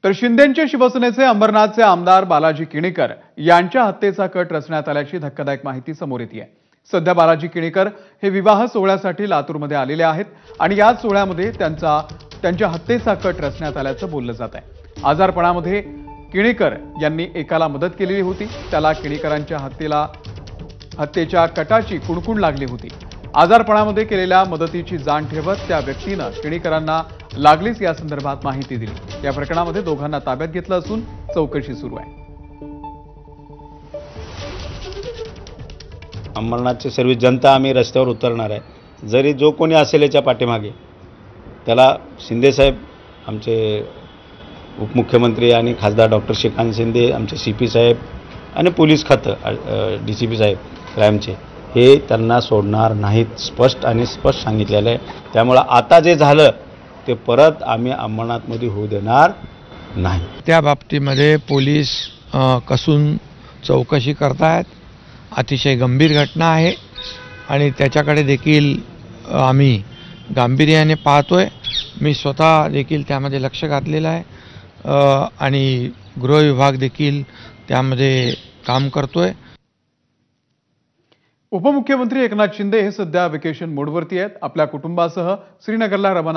तर शिंदेंचे शिवसेनेचे अंबरनाथचे आमदार बालाजी किणीकर यांच्या हत्येचा कट रचण्यात आल्याची धक्कादायक माहिती समोर येते आहे। सध्या बालाजी किणीकर हे विवाह सोहळ्यासाठी लातूरमध्ये आलेले आहेत आणि याच सोहळ्यामध्ये त्यांच्या हत्येचा कट रचण्यात आल्याचं बोललं जात आहे। आजारपणामध्ये किणीकर यांनी एकाला मदत केलेली होती, त्याला किणीकरांच्या हत्येच्या कटाची कुणकुण लागली होती। आजारपणामध्ये केलेल्या मदतीची जाण ठेवत त्या व्यक्तीनं किणीकरांना लागलीच या संदर्भात माहिती दिली। या प्रकरणामध्ये दोघांना ताब्यात घेतलं असून चौकशी सुरू आहे। अंबरनाथची सर्व जनता आम्ही रस्त्यावर उतरणार आहे। जरी जो कोणी असेल याच्या पाठीमागे त्याला शिंदे साहेब, आमचे उपमुख्यमंत्री आणि खासदार डॉक्टर श्रीकांत शिंदे, आमचे सीपी साहेब आणि पोलीस खातं डीसीपी साहेब क्राईमचे, हे त्यांना सोडणार नाहीत, स्पष्ट सांगितलेलं आहे। त्यामुळे आता जे झालं ते परत आम्ही अंबरनाथमध्ये होऊ देणार नाही। त्या बाबतीमध्ये पोलीस कसून चौकशी करतायत। अतिशय गंभीर घटना आहे आणि त्याच्याकडे देखील आम्ही गांभीर्याने पाहतोय। मी स्वतः देखील त्यामध्ये लक्ष घातलेलं आहे आणि गृह विभाग देखील त्यामध्ये काम करतोय। उपमुख्यमंत्री एकनाथ शिंदे हे सध्या व्हेकेशन मोडवरती आहेत। आपल्या कुटुंबासह श्रीनगरला रवाना